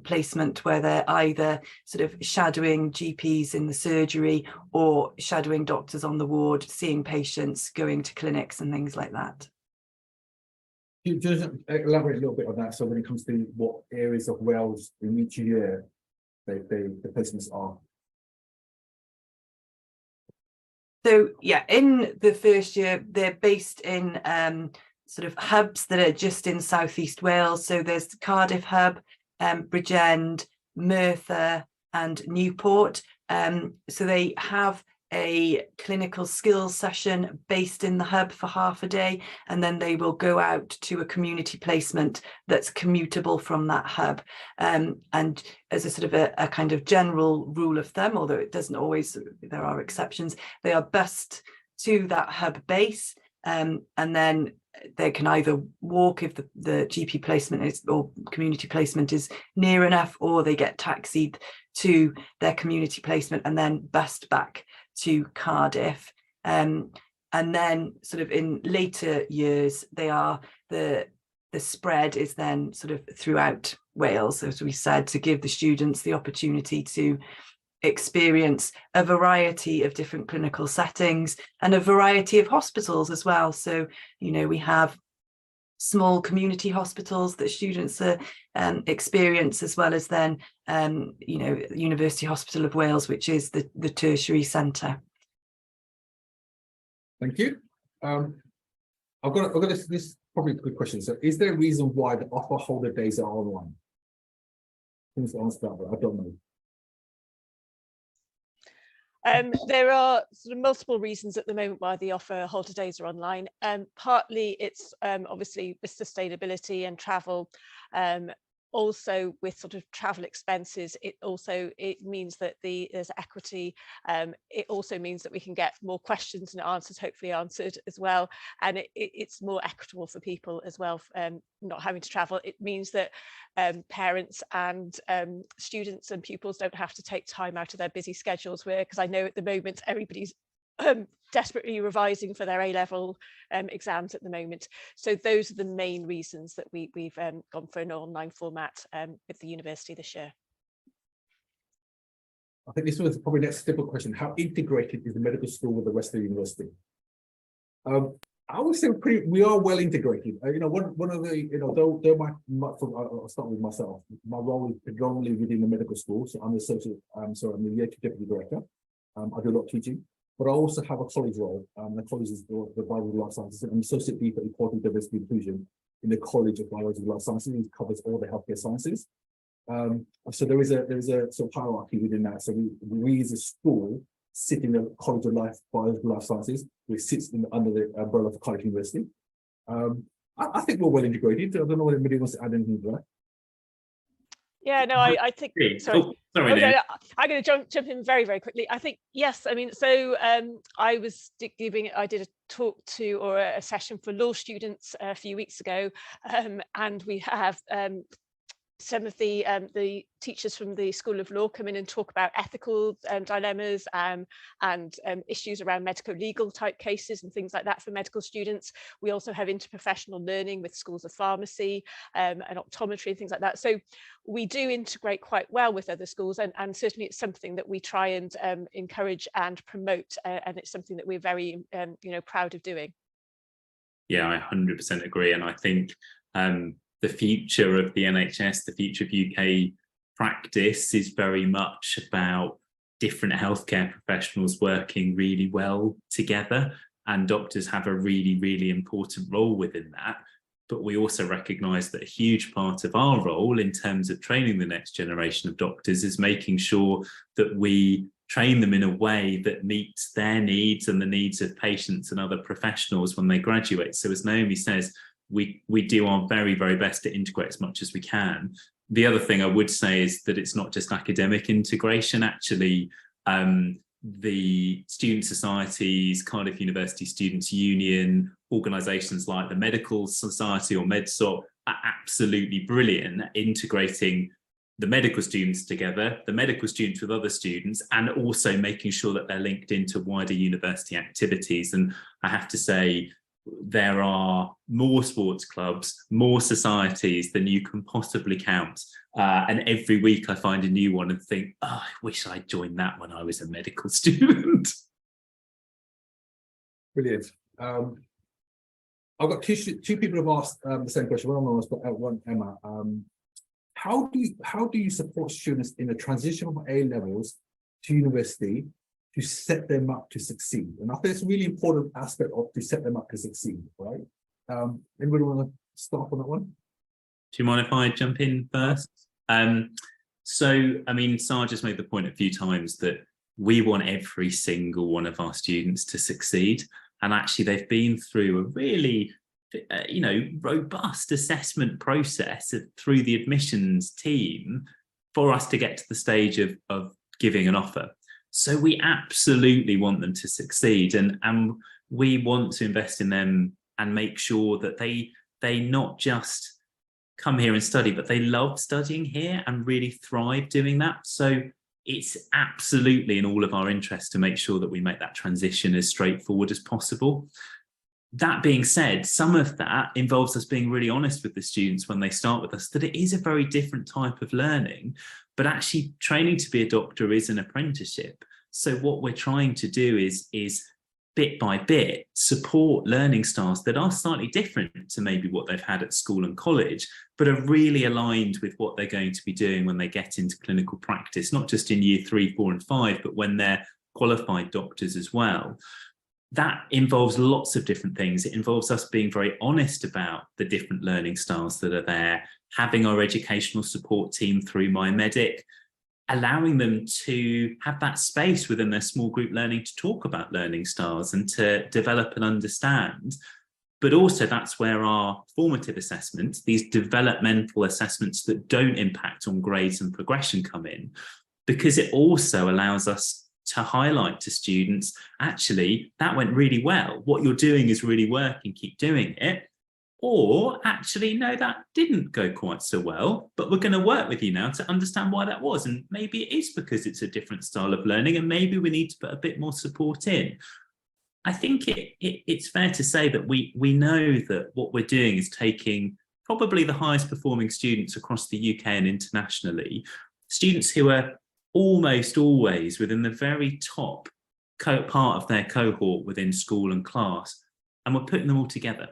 placement, where they're either sort of shadowing GPs in the surgery or shadowing doctors on the ward, seeing patients, going to clinics and things like that. Can you just elaborate a little bit on that? So when it comes to what areas of Wales in each year the placements are. So yeah, in the first year, they're based in sort of hubs that are just in southeast Wales. So there's the Cardiff hub, Bridgend, Merthyr and Newport. So they have a clinical skills session based in the hub for half a day, and then they will go out to a community placement that's commutable from that hub. And as a sort of a kind of general rule of thumb, although it doesn't always, there are exceptions, they are bused to that hub base, and then they can either walk if the GP placement is, or community placement is near enough, or they get taxied to their community placement and then bused back to Cardiff. And then sort of in later years, they are the spread is then sort of throughout Wales, as we said, to give the students the opportunity to experience a variety of different clinical settings and a variety of hospitals as well. So, you know, we have small community hospitals that students experience, as well as then, you know, University Hospital of Wales, which is the tertiary centre. Thank you. I've got this probably a good question. So is there a reason why the offer holder days are online? Please answer that, but I don't know. There are sort of multiple reasons at the moment why the offer holder days are online. Partly it's obviously with sustainability and travel. Also with sort of travel expenses, it means that there's equity. It also means that we can get more questions and answers hopefully answered as well, and it's more equitable for people as well, not having to travel. It means that parents and students and pupils don't have to take time out of their busy schedules, because I know at the moment everybody's desperately revising for their A-level exams at the moment. So those are the main reasons that we've gone for an online format with the university this year. I think this was probably the next simple question. How integrated is the medical school with the rest of the university? I would say we are well integrated. You know, one of the, you know, I'll start with myself. My role is predominantly within the medical school. So I'm the associate, I'm the year 2 deputy director. I do a lot of teaching. But I also have a college role. The college is the Biology of Life Sciences. I'm associate dean for equality, diversity, inclusion in the College of Biology of Life Sciences. It covers all the healthcare sciences. So there is a sort of hierarchy within that. So we as a school sit in the College of Biology of Life Sciences, which sits under the umbrella of Cardiff University. I think we're well integrated. I don't know whether anybody wants to add anything to that. Yeah, no, I think. Sorry. Oh, sorry, no, I'm going to jump in very, very quickly. I think yes. I mean, so I did a talk to, or a session for law students a few weeks ago, and we have some of the teachers from the School of Law come in and talk about ethical dilemmas and issues around medical legal type cases and things like that for medical students. We also have interprofessional learning with schools of pharmacy and optometry and things like that. So we do integrate quite well with other schools, and certainly it's something that we try and encourage and promote, and it's something that we're very you know, proud of doing. Yeah, I 100% agree, and I think the future of the NHS, the future of UK practice is very much about different healthcare professionals working really well together, and doctors have a really, really important role within that. But we also recognise that a huge part of our role in terms of training the next generation of doctors is making sure that we train them in a way that meets their needs and the needs of patients and other professionals when they graduate. So as Naomi says, we do our very, very best to integrate as much as we can. The other thing I would say is that it's not just academic integration. Actually, the student societies, Cardiff University Students' Union, organisations like the Medical Society or MedSoc are absolutely brilliant at integrating the medical students together, the medical students with other students, and also making sure that they're linked into wider university activities. And I have to say, there are more sports clubs, more societies than you can possibly count. And every week I find a new one and think, oh, I wish I'd joined that when I was a medical student. Brilliant. I've got two people who have asked the same question. One on but one Emma. How do you support students in the transition from A levels to university to set them up to succeed? And I think it's a really important aspect of to set them up to succeed, right? Anybody want to start on that one? Do you mind if I jump in first? So, I mean, Sarah just made the point a few times that we want every single one of our students to succeed. And actually, they've been through a really, robust assessment process through the admissions team for us to get to the stage of giving an offer. So we absolutely want them to succeed, and we want to invest in them and make sure that they not just come here and study, but they love studying here and really thrive doing that. So it's absolutely in all of our interests to make sure that we make that transition as straightforward as possible. That being said, some of that involves us being really honest with the students when they start with us, that it is a very different type of learning, but actually training to be a doctor is an apprenticeship. So what we're trying to do is bit by bit support learning styles that are slightly different to maybe what they've had at school and college, but are really aligned with what they're going to be doing when they get into clinical practice, not just in year 3, 4 and 5, but when they're qualified doctors as well. That involves lots of different things. It involves us being very honest about the different learning styles that are there, having our educational support team through MyMedic, allowing them to have that space within their small group learning to talk about learning styles and to develop and understand. But also that's where our formative assessments, these developmental assessments that don't impact on grades and progression, come in, because it also allows us to highlight to students, actually, that went really well. What you're doing is really working, keep doing it. Or actually, no, that didn't go quite so well, but we're going to work with you now to understand why that was. And maybe it is because it's a different style of learning, and maybe we need to put a bit more support in. I think it's fair to say that we know that what we're doing is taking probably the highest performing students across the UK and internationally, students who are almost always within the very top part of their cohort within school and class, and we're putting them all together.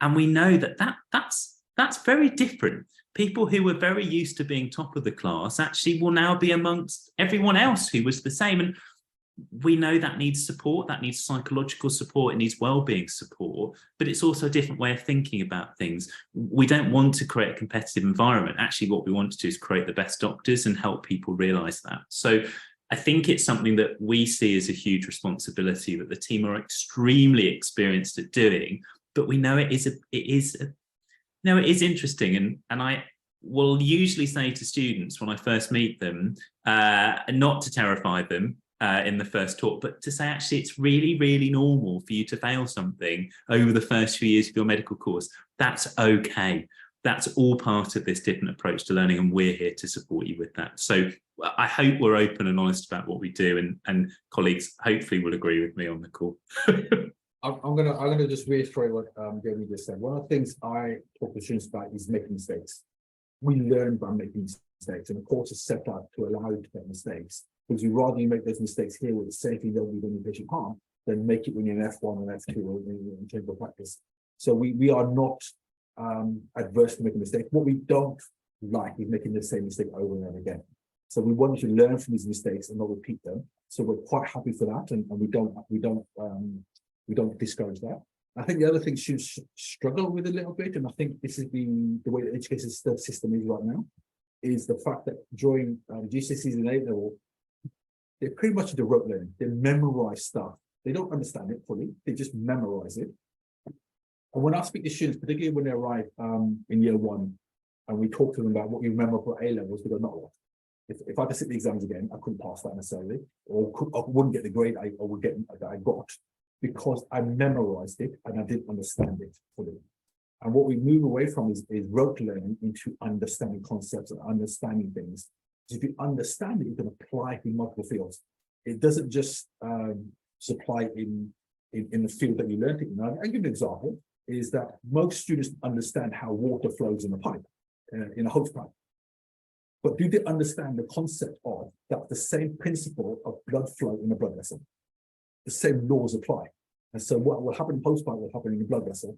And we know that's very different. People who were very used to being top of the class actually will now be amongst everyone else who was the same. And we know that needs support, that needs psychological support, it needs well-being support, but it's also a different way of thinking about things. We don't want to create a competitive environment. Actually, what we want to do is create the best doctors and help people realise that. So I think it's something that we see as a huge responsibility that the team are extremely experienced at doing. But we know it is interesting, and I will usually say to students when I first meet them, not to terrify them in the first talk, but to say actually it's really, really normal for you to fail something over the first few years of your medical course. That's okay. That's all part of this different approach to learning, and we're here to support you with that. So I hope we're open and honest about what we do, and colleagues hopefully will agree with me on the call. I'm gonna just reiterate what Jamie just said. One of the things I talk to students about is making mistakes. We learn by making mistakes, and the course is set up to allow you to make mistakes. Because you rather you make those mistakes here with safety, don't leave any patient harm, than make it when you're in F1 and F2 or in clinical practice. So we are not adverse to making mistakes. What we don't like is making the same mistake over and over again. So we want you to learn from these mistakes and not repeat them. So we're quite happy for that, and we don't discourage that. I think the other thing students struggle with a little bit, and I think this is the way the education system is right now, is the fact that during GCSEs and A-level, they're pretty much the rote learning. They memorize stuff. They don't understand it fully. They just memorize it. And when I speak to students, particularly when they arrive in year 1, and we talk to them about what you remember for A-levels, they go, not a lot. If I had to sit the exams again, I couldn't pass that necessarily, or I wouldn't get the grade I got, because I memorized it and I didn't understand it fully. And what we move away from is rote learning into understanding concepts and understanding things. Because if you understand it, you can apply it in multiple fields. It doesn't just apply in in the field that you learned it in. I'll give you an example, is that most students understand how water flows in a pipe, in a hose pipe. But do they understand the concept of that the same principle of blood flow in a blood vessel? The same laws apply. And so what will happen in hose pipe will happen in a blood vessel.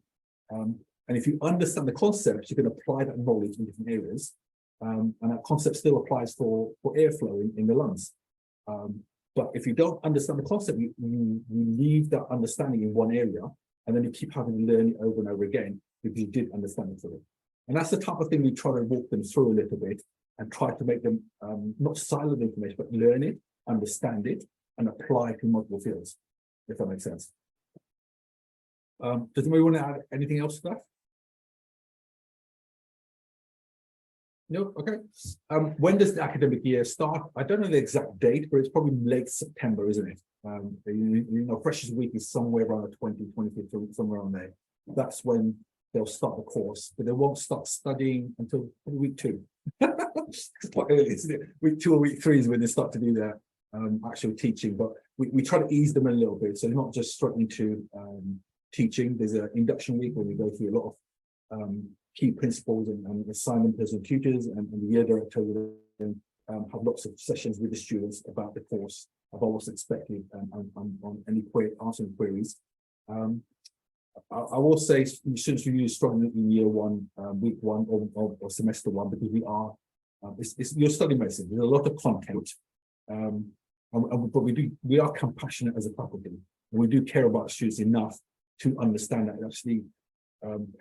And if you understand the concept, you can apply that knowledge in different areas. And that concept still applies for airflow in the lungs. But if you don't understand the concept, you leave that understanding in one area, and then you keep having to learn it over and over again because you did understand it fully. And that's the type of thing we try to walk them through a little bit and try to make them not silent information, but learn it, understand it, and apply it to multiple fields, if that makes sense. Does anybody want to add anything else to that? No, okay. When does the academic year start? I don't know the exact date, but it's probably late September, isn't it? You know, Freshers Week is somewhere around the 25th, somewhere on there. That's when they'll start the course, but they won't start studying until week 2. It's quite early, isn't it? Week 2 or week 3 is when they start to do their actual teaching, but we try to ease them a little bit. So not just straight into teaching. There's an induction week where we go through a lot of key principles and assign them personal tutors, and the year director will then have lots of sessions with the students about the course, about what's expected, on any answering queries. I will say students who use strongly in year 1, week 1 or semester 1, because we are you're studying medicine. There's a lot of content, but we are compassionate as a faculty, and we do care about students enough to understand that and actually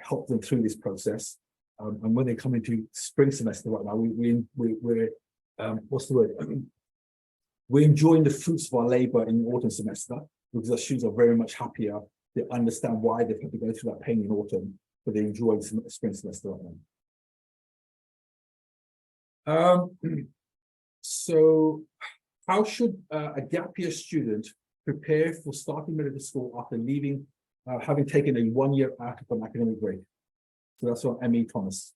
help them through this process. And when they come into spring semester right now, we're what's the word? We're enjoying the fruits of our labor in the autumn semester, because our students are very much happier. They understand why they've had to go through that pain in autumn, but they enjoy the spring semester right now. So how should a gap year student prepare for starting medical school after leaving, having taken a 1 year out of an academic break? So that's from M.E. Thomas.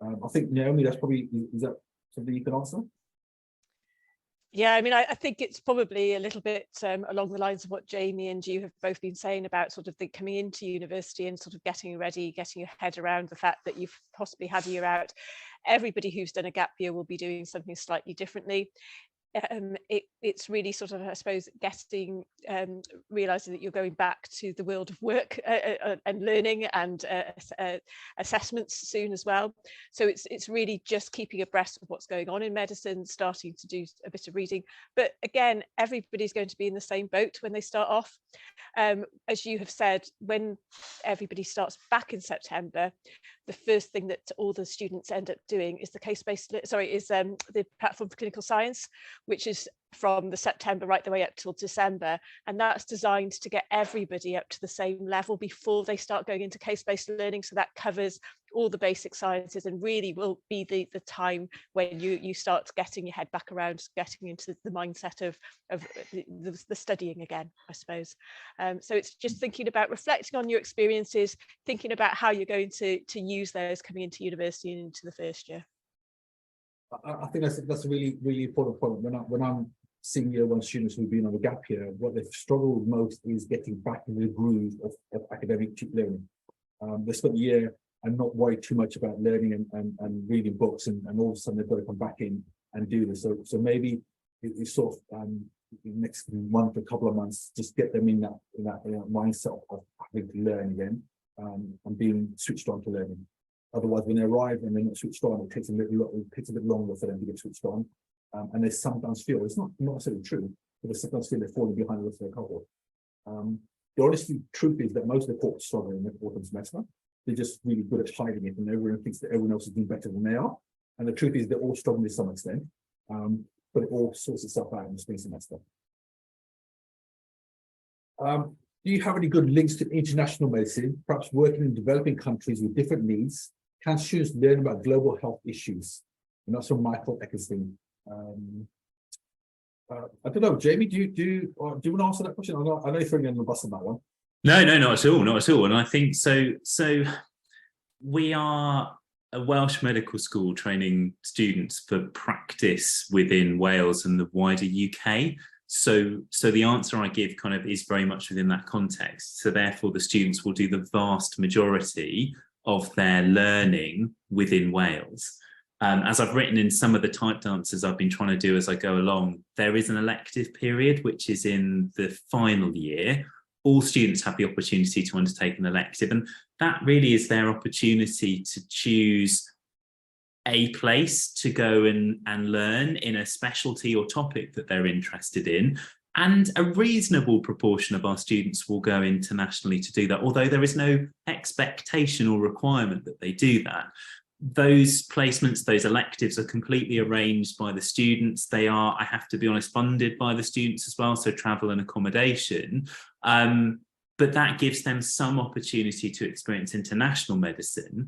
I think, Naomi, that's probably, is that something you can answer? Yeah, I mean, I think it's probably a little bit along the lines of what Jamie and you have both been saying about sort of coming into university and sort of getting ready, getting your head around the fact that you've possibly had a year out. Everybody who's done a gap year will be doing something slightly differently. It's really sort of, I suppose, getting realizing that you're going back to the world of work and learning and assessments soon as well. So it's really just keeping abreast of what's going on in medicine, starting to do a bit of reading. But again, everybody's going to be in the same boat when they start off. As you have said, when everybody starts back in September, the first thing that all the students end up doing is the the platform for clinical science, which is from the September right the way up till December, and that's designed to get everybody up to the same level before they start going into case-based learning. So that covers all the basic sciences and really will be the time when you start getting your head back around, getting into the mindset of the studying again, I suppose. So it's just thinking about reflecting on your experiences, thinking about how you're going to use those coming into university and into the first year. I think that's a really, really important point. When I'm seeing year 1 students who've been on a gap year, what they've struggled most is getting back into the groove of academic learning. They spent a year and not worry too much about learning and reading books, and all of a sudden they've got to come back in and do this. So maybe it's sort of next month, a couple of months, just get them in that mindset of having to learn again, and being switched on to learning. Otherwise, when they arrive and they're not switched on, it takes a bit longer for them to get switched on. And they sometimes feel, it's not necessarily true, but they sometimes feel they're falling behind the rest of their cohort. The honest truth is that most of the cohorts struggle in the autumn semester. They're just really good at hiding it, and everyone thinks that everyone else is doing better than they are. And the truth is they're all struggling to some extent, but it all sorts itself out in the spring semester. Do you have any good links to international medicine, perhaps working in developing countries with different needs? Can students learn about global health issues? And that's from Michael Eckerstein. I don't know, Jamie, do you want to answer that question? I know you're throwing in the bus on that one. No, not at all. And I think so we are a Welsh medical school training students for practice within Wales and the wider UK. So the answer I give kind of is very much within that context. So therefore the students will do the vast majority of their learning within Wales. As I've written in some of the typed answers I've been trying to do as I go along, there is an elective period, which is in the final year. All students have the opportunity to undertake an elective, and that really is their opportunity to choose a place to go and learn in a specialty or topic that they're interested in. And a reasonable proportion of our students will go internationally to do that, although there is no expectation or requirement that they do that. Those placements, those electives are completely arranged by the students. They are, I have to be honest, funded by the students as well, so travel and accommodation. But that gives them some opportunity to experience international medicine.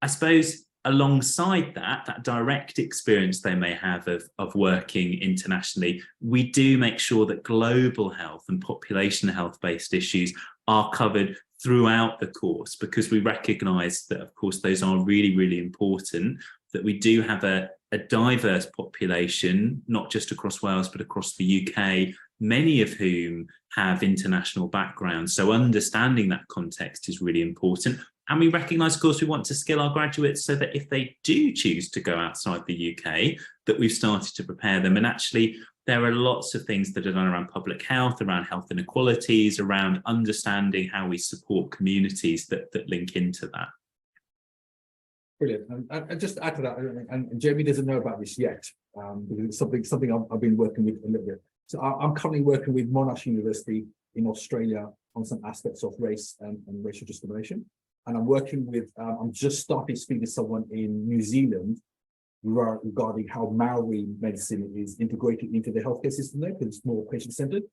I suppose alongside that direct experience they may have of working internationally, we do make sure that global health and population health-based issues are covered throughout the course, because we recognise that, of course, those are really, really important, that we do have a diverse population, not just across Wales, but across the UK, many of whom have international backgrounds. So understanding that context is really important. And we recognise, of course, we want to skill our graduates so that if they do choose to go outside the UK, that we've started to prepare them. And actually, there are lots of things that are done around public health, around health inequalities, around understanding how we support communities that link into that. Brilliant. And just to add to that, and Jamie doesn't know about this yet, because it's something I've been working with a little bit. So I'm currently working with Monash University in Australia on some aspects of race and racial discrimination. And I'm working with, I'm just starting to speak to someone in New Zealand regarding how Maori medicine is integrated into the healthcare system there, because it's more patient-centered.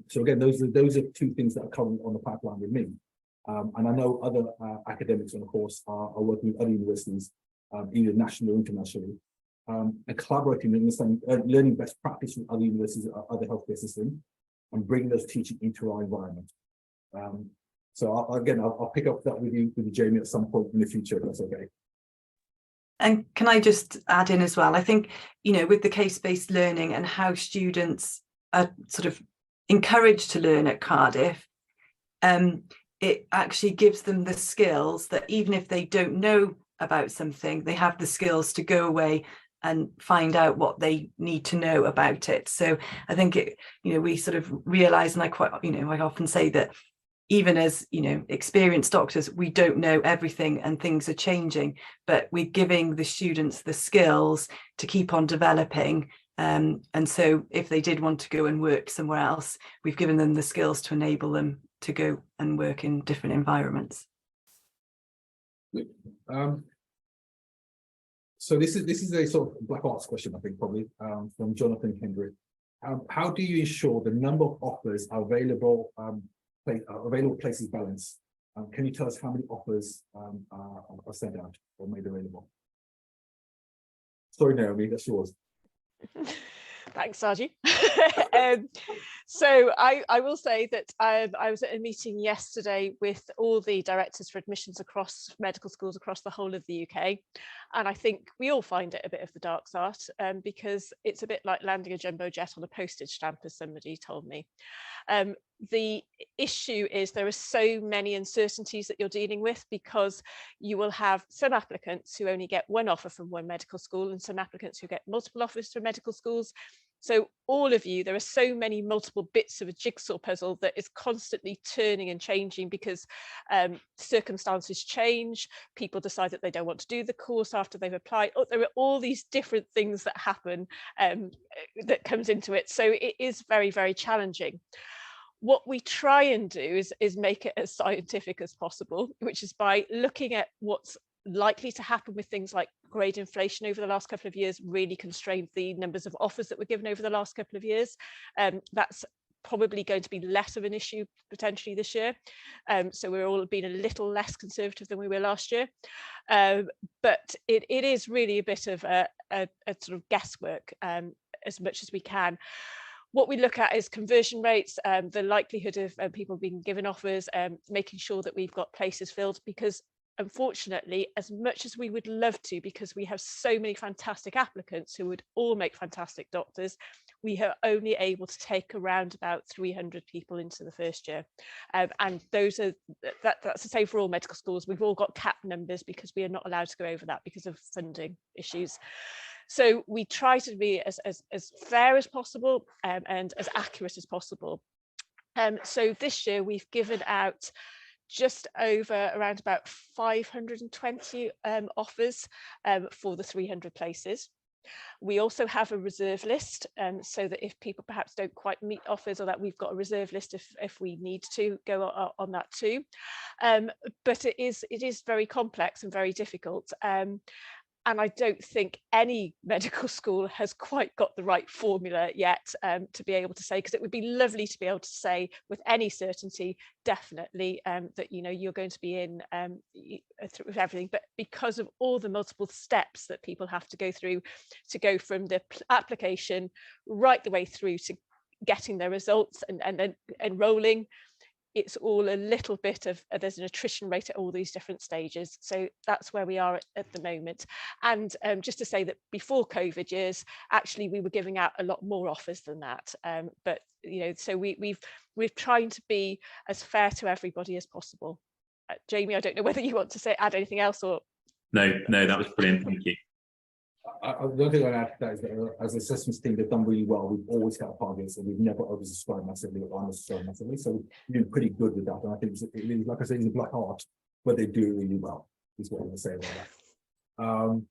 So again, those are two things that are currently on the pipeline with me. And I know other academics on the course are working with other universities, either nationally or internationally, and collaborating and understanding, learning best practice from other universities, other healthcare systems, and bringing those teaching into our environment. So I'll pick up that with you, Jamie, at some point in the future, if that's okay. And can I just add in as well? I think, with the case-based learning and how students are sort of encouraged to learn at Cardiff, it actually gives them the skills that even if they don't know about something, they have the skills to go away and find out what they need to know about it. So I think we sort of realise, and I often say that even as experienced doctors, we don't know everything and things are changing, but we're giving the students the skills to keep on developing. And so if they did want to go and work somewhere else, we've given them the skills to enable them to go and work in different environments. So this is a sort of black arts question, I think, probably from Jonathan Kendrick. How do you ensure the number of offers are available? Available places balance? Can you tell us how many offers are sent out or made available? Sorry, Naomi, that's yours. Thanks, Sarji. So I will say that I was at a meeting yesterday with all the directors for admissions across medical schools across the whole of the UK. And I think we all find it a bit of the dark art, because it's a bit like landing a jumbo jet on a postage stamp, as somebody told me. The issue is there are so many uncertainties that you're dealing with, because you will have some applicants who only get one offer from one medical school and some applicants who get multiple offers from medical schools. So all of you, there are so many multiple bits of a jigsaw puzzle that is constantly turning and changing, because circumstances change, people decide that they don't want to do the course after they've applied. There are all these different things that happen that comes into it. So it is very, very challenging. What we try and do is make it as scientific as possible, which is by looking at what's likely to happen with things like grade inflation over the last couple of years. Really constrained the numbers of offers that were given over the last couple of years. That's probably going to be less of an issue potentially this year. So we're all being a little less conservative than we were last year. But it is really a bit of a sort of guesswork as much as we can. What we look at is conversion rates, the likelihood of people being given offers, making sure that we've got places filled, because unfortunately, as much as we would love to, because we have so many fantastic applicants who would all make fantastic doctors, we are only able to take around about 300 people into the first year. And those are, that's the same for all medical schools. We've all got cap numbers because we are not allowed to go over that because of funding issues. So we try to be as fair as possible and as accurate as possible. So this year we've given out just over around about 520 offers for the 300 places. We also have a reserve list, so that if people perhaps don't quite meet offers, or that we've got a reserve list if we need to go on that too. But it is very complex and very difficult. And I don't think any medical school has quite got the right formula yet to be able to say, because it would be lovely to be able to say with any certainty, definitely, that you're going to be in through everything. But because of all the multiple steps that people have to go through to go from the application right the way through to getting their results and then enrolling, it's all a little bit of there's an attrition rate at all these different stages. So that's where we are at the moment. And just to say that before COVID years, actually we were giving out a lot more offers than that. But so we've trying to be as fair to everybody as possible. Jamie, I don't know whether you want to add anything else or. No, that was brilliant. Thank you. The only thing I'd add to that is that as an assessments team, they've done really well. We've always had targets and we've never oversubscribed massively or undersubscribed massively. So we've been pretty good with that. And I think, like I say, it's a black art, but they do really well, is what I'm going to say about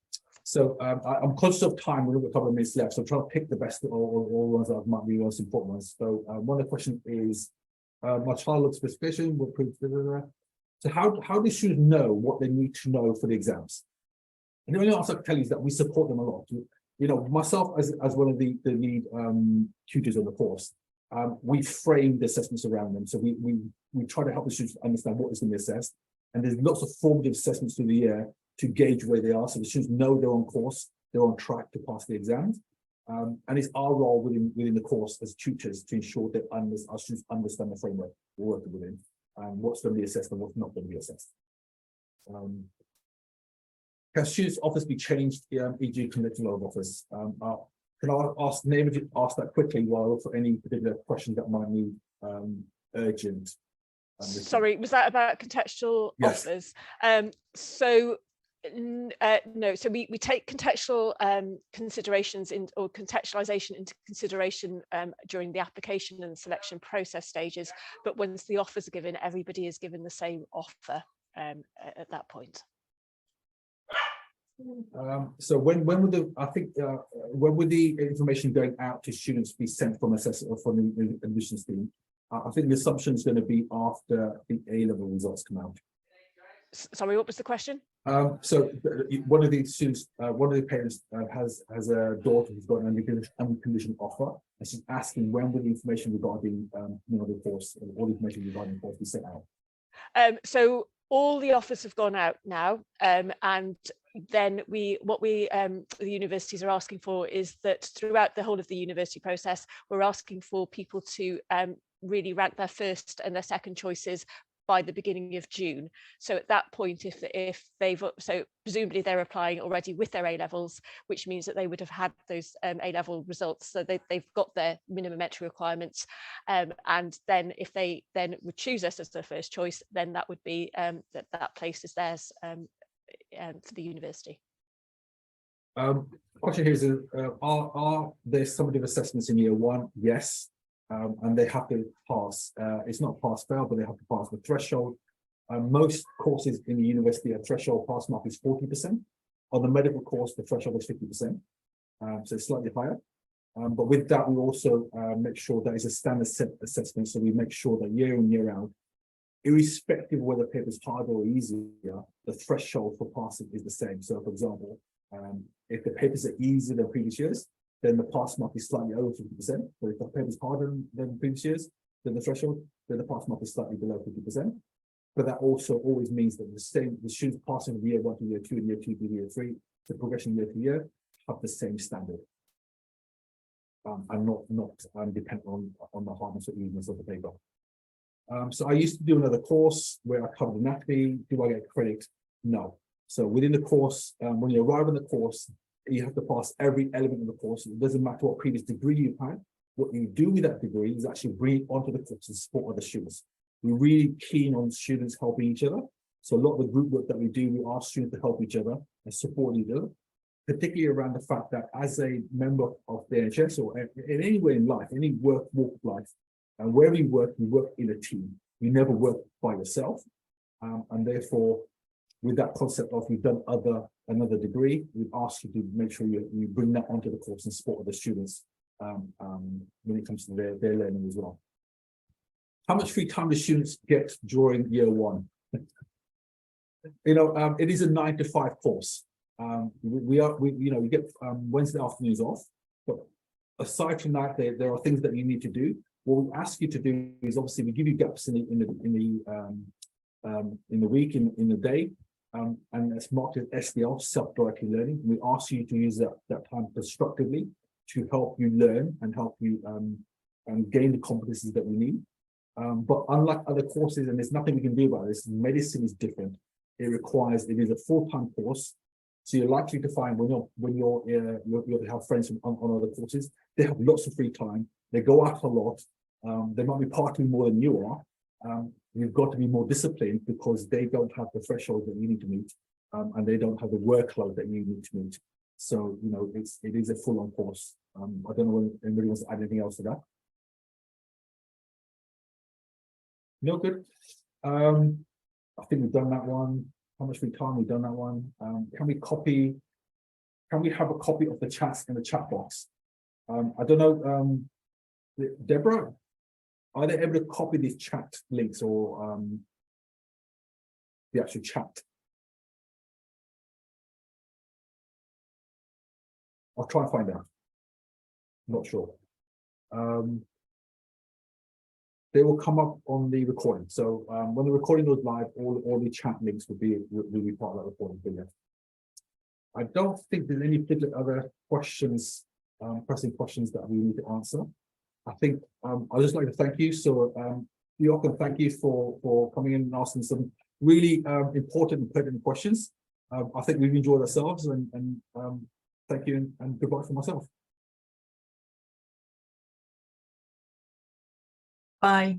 that. I'm conscious of time. We've got a couple of minutes left. So I'm trying to pick the best or ones that might be the most important ones. So one of the questions is, my child looks suspicious. So how do students know what they need to know for the exams? And the only answer I can tell you is that we support them a lot. Myself as one of the lead tutors on the course, we frame the assessments around them. So we try to help the students understand what is going to be assessed. And there's lots of formative assessments through the year to gauge where they are. So the students know they're on course, they're on track to pass the exams. And it's our role within the course as tutors to ensure that our students understand the framework we're working within, and what's going to be assessed and what's not going to be assessed. Can students' offers be changed, e.g. conducting a lot of offers? Can I ask Neighbour to ask that quickly while I look for any particular questions that might need urgent? Sorry, was that about contextual offers? So no, so we take contextual considerations or contextualization into consideration during the application and selection process stages, but once the offers are given, everybody is given the same offer at that point. So when would the information going out to students be sent from assessor or from the admissions team? I think the assumption is going to be after the A-level results come out. Sorry, what was the question? So one of the students, one of the parents has a daughter who's got an unconditional offer, and she's asking when will the information regarding the course, all the information regarding the course be sent out? So all the offers have gone out now, and then the universities are asking for is that throughout the whole of the university process, we're asking for people to really rank their first and their second choices by the beginning of June. So at that point, if they've, so presumably they're applying already with their A-levels, which means that they would have had those A-level results. So they've got their minimum entry requirements. And then if they then would choose us as their first choice, then that would be that place is theirs for the university. Question here is, are there summative assessments in year one? Yes. And they have to pass. It's not pass fail, but they have to pass the threshold. Most courses in the university, a threshold pass mark is 40%. On the medical course, the threshold is 50%. So it's slightly higher. But with that, we also make sure that it's a standard set assessment. So we make sure that year in, year out, irrespective of whether the paper is harder or easier, the threshold for passing is the same. So for example, if the papers are easier than previous years, then the pass mark is slightly over 50%. But if the paper is harder than previous years, then the threshold, then the pass mark is slightly below 50%. But that also always means that the students passing from year one to year two, and year two to year three, the progression year to year, have the same standard. And not dependent on the hardness or easiness of the paper. So I used to do another course where I covered anatomy. Do I get credit? No. So within the course, when you arrive on the course, you have to pass every element of the course. It doesn't matter what previous degree you've had. What you do with that degree is actually bring it onto the course and support other students. We're really keen on students helping each other. So a lot of the group work that we do, we ask students to help each other and support each other, particularly around the fact that as a member of the NHS or in any way in life, any walk of life, and wherever you work in a team. You never work by yourself. And therefore, with that concept of you've done another degree, we ask you to make sure you bring that onto the course and support other students when it comes to their learning as well. How much free time do students get during year one? It is a 9 to 5 course. We get Wednesday afternoons off, but aside from that, there are things that you need to do. What we ask you to do is obviously we give you gaps in the week, in the day, and it's marked as SDL, self-directed learning. We ask you to use that time constructively to help you learn and help you and gain the competencies that we need. But unlike other courses, and there's nothing we can do about this, medicine is different. It is a full-time course. So you're likely to find when you have friends on other courses, they have lots of free time. They go out a lot. They might be partying more than you are. You've got to be more disciplined because they don't have the threshold that you need to meet, and they don't have the workload that you need to meet. So it is a full-on course. I don't know if anybody wants to add anything else to that. No, good. I think we've done that one. How much free time we've done that one? Can we have a copy of the chats in the chat box? I don't know, Deborah, are they able to copy these chat links or the actual chat? I'll try and find out. I'm not sure. They will come up on the recording. So when the recording goes live, all the chat links will be part of that recording video. I don't think there's any particular other questions, pressing questions that we need to answer. I think I'd just like to thank you. So Jochen, thank you for coming in and asking some really important and pertinent questions. I think we've enjoyed ourselves, and thank you and goodbye for myself. Bye.